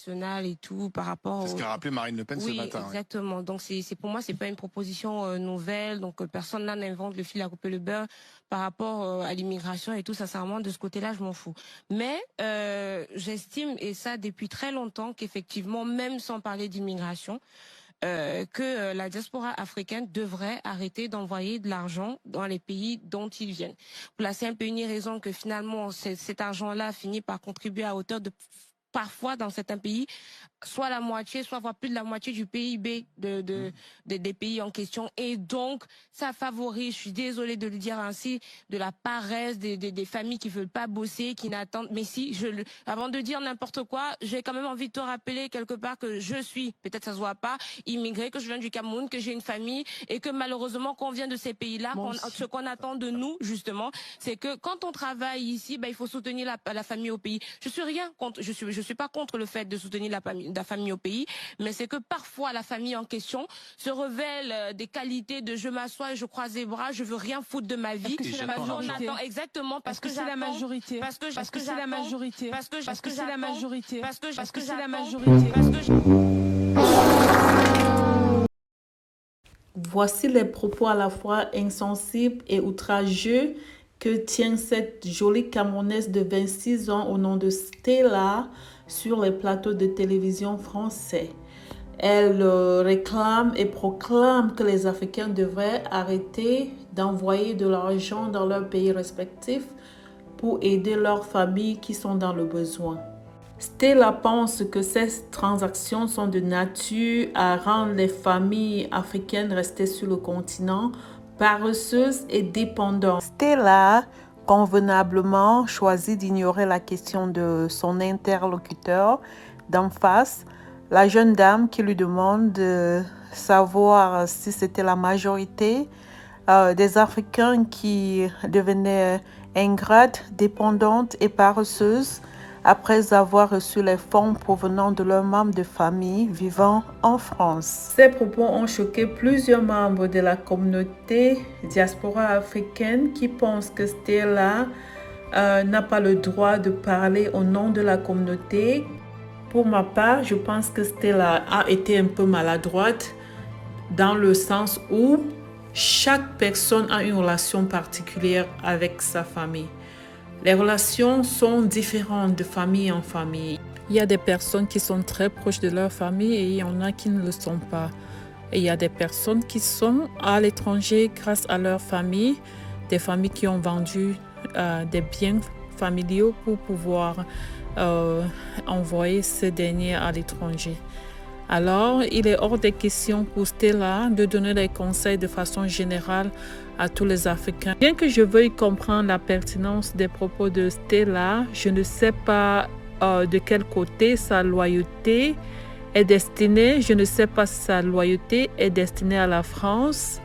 nationale et tout par rapport. C'est ce qu'a rappelé Marine Le Pen ce matin. Exactement. Donc pour moi, c'est pas une proposition nouvelle. Donc personne là n'invente le fil à couper le beurre par rapport à l'immigration et tout. Sincèrement, de ce côté-là, je m'en fous. Mais j'estime, et ça depuis très longtemps, qu'effectivement, même sans parler d'immigration, que la diaspora africaine devrait arrêter d'envoyer de l'argent dans les pays dont ils viennent. Pour la simple et unique raison que finalement, cet argent-là finit par contribuer à hauteur de parfois dans certains pays, soit la moitié, soit voire plus de la moitié du PIB des pays en question. Et donc, ça favorise, je suis désolée de le dire ainsi, de la paresse des familles qui veulent pas bosser, qui n'attendent. Mais si, avant de dire n'importe quoi, j'ai quand même envie de te rappeler quelque part que je suis, peut-être ça se voit pas, immigrée, que je viens du Cameroun, que j'ai une famille et que malheureusement, quand on vient de ces pays-là, ce qu'on attend de nous, justement, c'est que quand on travaille ici, il faut soutenir la famille au pays. Je suis rien contre, je suis pas contre le fait de soutenir la famille au pays, mais c'est que parfois la famille en question se révèle des qualités de je m'assois et je croise les bras, je veux rien foutre de ma vie. Exactement parce que c'est la majorité. Parce que c'est la majorité. Parce que c'est la majorité. Parce que c'est la majorité. Voici les propos à la fois insensibles et outrageux que tient cette jolie Camerounaise de 26 ans au nom de Stella sur les plateaux de télévision français. Elle réclame et proclame que les Africains devraient arrêter d'envoyer de l'argent dans leurs pays respectifs pour aider leurs familles qui sont dans le besoin. Stella pense que ces transactions sont de nature à rendre les familles africaines restées sur le continent paresseuses et dépendantes. Stella convenablement choisit d'ignorer la question de son interlocuteur d'en face, la jeune dame qui lui demande de savoir si c'était la majorité des Africains qui devenaient ingrates, dépendantes et paresseuses après avoir reçu les fonds provenant de leurs membres de famille vivant en France. Ces propos ont choqué plusieurs membres de la communauté diaspora africaine qui pensent que Stella n'a pas le droit de parler au nom de la communauté. Pour ma part, je pense que Stella a été un peu maladroite dans le sens où chaque personne a une relation particulière avec sa famille. Les relations sont différentes de famille en famille. Il y a des personnes qui sont très proches de leur famille et il y en a qui ne le sont pas. Et il y a des personnes qui sont à l'étranger grâce à leur famille, des familles qui ont vendu des biens familiaux pour pouvoir envoyer ces derniers à l'étranger. Alors, il est hors des questions pour Stella de donner des conseils de façon générale à tous les Africains. Bien que je veuille comprendre la pertinence des propos de Stella, je ne sais pas de quel côté sa loyauté est destinée. Je ne sais pas si sa loyauté est destinée à la France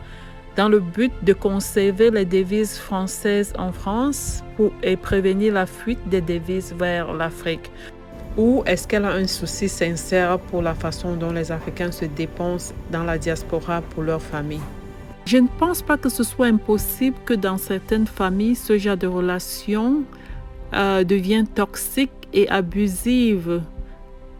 dans le but de conserver les devises françaises en France et prévenir la fuite des devises vers l'Afrique. Ou est-ce qu'elle a un souci sincère pour la façon dont les Africains se dépensent dans la diaspora pour leur famille? Je ne pense pas que ce soit impossible que dans certaines familles, ce genre de relation devient toxique et abusive,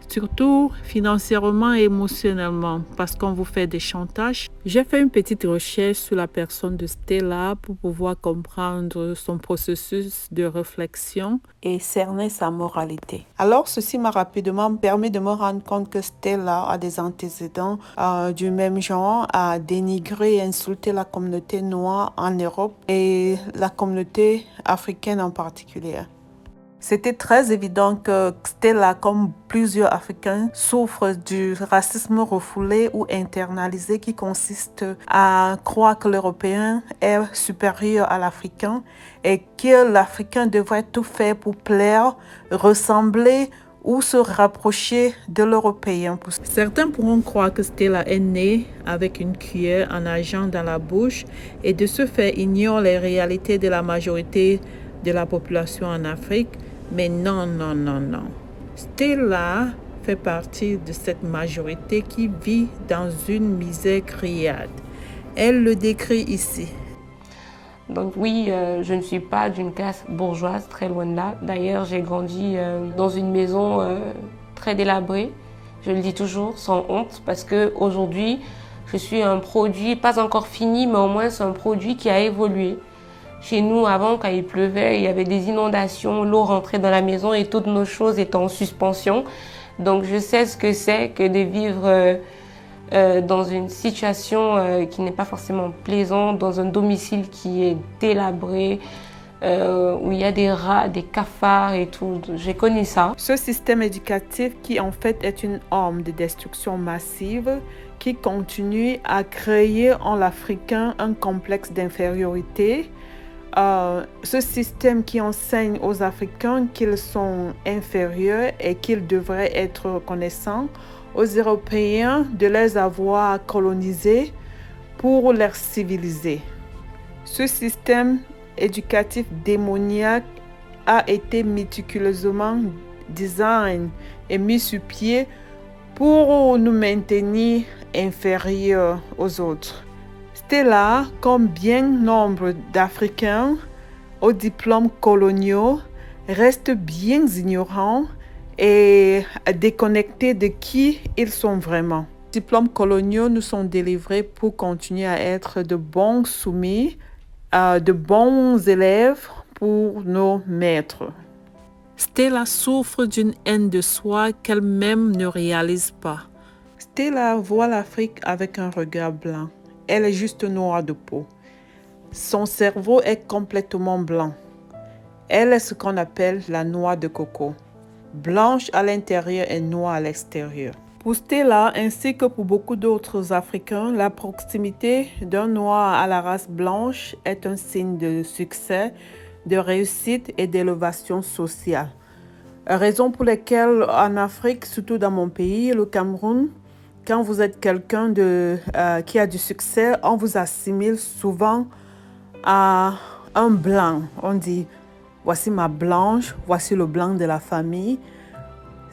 surtout financièrement et émotionnellement, parce qu'on vous fait des chantages. J'ai fait une petite recherche sur la personne de Stella pour pouvoir comprendre son processus de réflexion et cerner sa moralité. Alors, ceci m'a rapidement permis de me rendre compte que Stella a des antécédents du même genre, à dénigrer et insulter la communauté noire en Europe et la communauté africaine en particulier. C'était très évident que Stella, comme plusieurs Africains, souffre du racisme refoulé ou internalisé qui consiste à croire que l'Européen est supérieur à l'Africain et que l'Africain devrait tout faire pour plaire, ressembler ou se rapprocher de l'Européen. Certains pourront croire que Stella est née avec une cuillère en argent dans la bouche et de ce fait ignore les réalités de la majorité de la population en Afrique. Mais non. Stella fait partie de cette majorité qui vit dans une misère criarde. Elle le décrit ici. Donc oui, je ne suis pas d'une classe bourgeoise, très loin de là. D'ailleurs, j'ai grandi dans une maison très délabré. Je le dis toujours, sans honte, parce qu'aujourd'hui, je suis un produit, pas encore fini, mais au moins c'est un produit qui a évolué. Chez nous, avant, quand il pleuvait, il y avait des inondations, l'eau rentrait dans la maison et toutes nos choses étaient en suspension. Donc je sais ce que c'est que de vivre dans une situation qui n'est pas forcément plaisante, dans un domicile qui est délabré, où il y a des rats, des cafards et tout. J'ai connu ça. Ce système éducatif qui en fait est une arme de destruction massive qui continue à créer en l'Africain un complexe d'infériorité. Ce système qui enseigne aux Africains qu'ils sont inférieurs et qu'ils devraient être reconnaissants aux Européens de les avoir colonisés pour les civiliser. Ce système éducatif démoniaque a été méticuleusement designé et mis sur pied pour nous maintenir inférieurs aux autres. Stella, comme bien nombre d'Africains aux diplômes coloniaux, reste bien ignorants et déconnectés de qui ils sont vraiment. Les diplômes coloniaux nous sont délivrés pour continuer à être de bons soumis, de bons élèves pour nos maîtres. Stella souffre d'une haine de soi qu'elle-même ne réalise pas. Stella voit l'Afrique avec un regard blanc. Elle est juste noire de peau. Son cerveau est complètement blanc. Elle est ce qu'on appelle la noix de coco. Blanche à l'intérieur et noire à l'extérieur. Pour Stella, ainsi que pour beaucoup d'autres Africains, la proximité d'un noir à la race blanche est un signe de succès, de réussite et d'élévation sociale. Raison pour laquelle en Afrique, surtout dans mon pays, le Cameroun, quand vous êtes quelqu'un qui a du succès, on vous assimile souvent à un blanc. On dit, voici ma blanche, voici le blanc de la famille.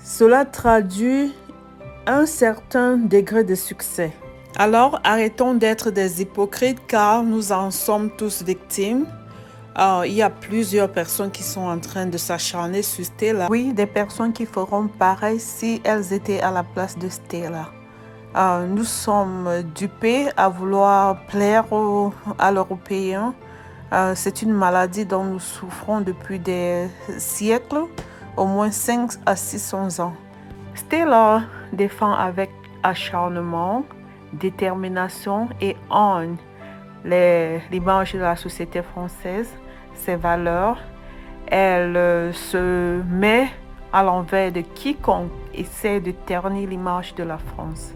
Cela traduit un certain degré de succès. Alors, arrêtons d'être des hypocrites car nous en sommes tous victimes. Il y a plusieurs personnes qui sont en train de s'acharner sur Stella. Oui, des personnes qui feront pareil si elles étaient à la place de Stella. Nous sommes dupés à vouloir plaire à l'Européen. C'est une maladie dont nous souffrons depuis des siècles, au moins 5 à 600 ans. Stella défend avec acharnement, détermination et haine l'image de la société française, ses valeurs. Elle se met à l'envers de quiconque essaie de ternir l'image de la France.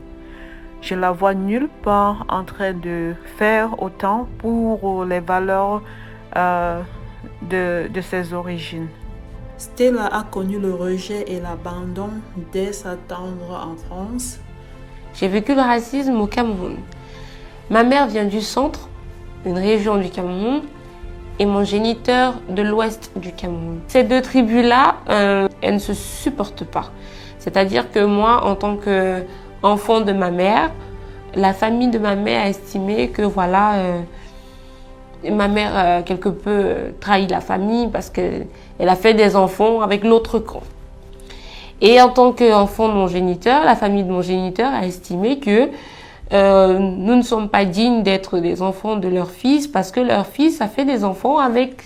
Je ne la vois nulle part en train de faire autant pour les valeurs de ses origines. Stella a connu le rejet et l'abandon dès sa tendre enfance. J'ai vécu le racisme au Cameroun. Ma mère vient du centre, une région du Cameroun, et mon géniteur de l'ouest du Cameroun. Ces deux tribus-là, elles ne se supportent pas. C'est-à-dire que moi, en tant qu'enfant de ma mère, la famille de ma mère a estimé que voilà, ma mère quelque peu trahit la famille parce qu'elle a fait des enfants avec l'autre camp. Et en tant qu'enfant de mon géniteur, la famille de mon géniteur a estimé que nous ne sommes pas dignes d'être des enfants de leur fils parce que leur fils a fait des enfants avec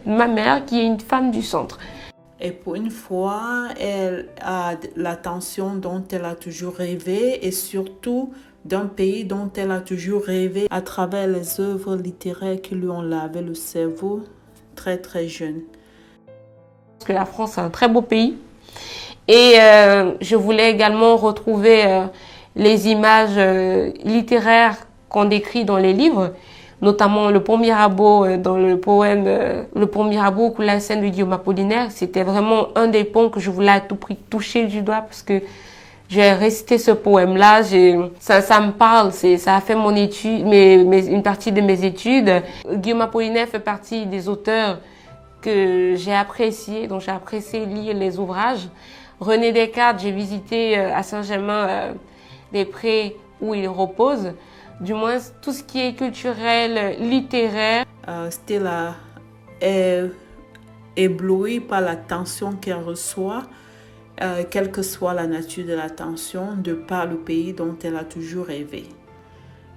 ma mère qui est une femme du centre. Et pour une fois, elle a l'attention dont elle a toujours rêvé et surtout d'un pays dont elle a toujours rêvé à travers les œuvres littéraires qui lui ont lavé le cerveau très très jeune. Parce que la France est un très beau pays et je voulais également retrouver les images littéraires qu'on décrit dans les livres, notamment le pont Mirabeau dans le poème Le pont Mirabeau coule la Seine de Guillaume Apollinaire. C'était vraiment un des ponts que je voulais à tout prix toucher du doigt parce que j'ai récité ce poème-là, ça me parle, ça a fait mon étude, une partie de mes études. Guillaume Apollinaire fait partie des auteurs que j'ai apprécié, dont j'ai apprécié lire les ouvrages. René Descartes, j'ai visité à Saint-Germain-des-Prés où il repose. Du moins, tout ce qui est culturel, littéraire. Stella est éblouie par l'attention qu'elle reçoit quelle que soit la nature de l'attention, de par le pays dont elle a toujours rêvé.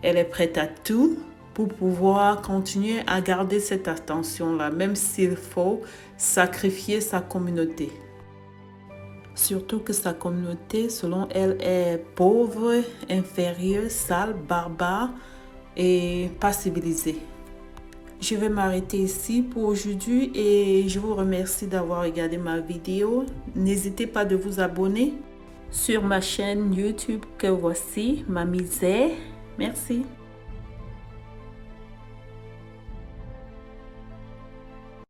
Elle est prête à tout pour pouvoir continuer à garder cette attention-là, même s'il faut sacrifier sa communauté. Surtout que sa communauté, selon elle, est pauvre, inférieure, sale, barbare et pas civilisée. Je vais m'arrêter ici pour aujourd'hui et je vous remercie d'avoir regardé ma vidéo. N'hésitez pas de vous abonner sur ma chaîne YouTube que voici, Mamie Zé. Merci.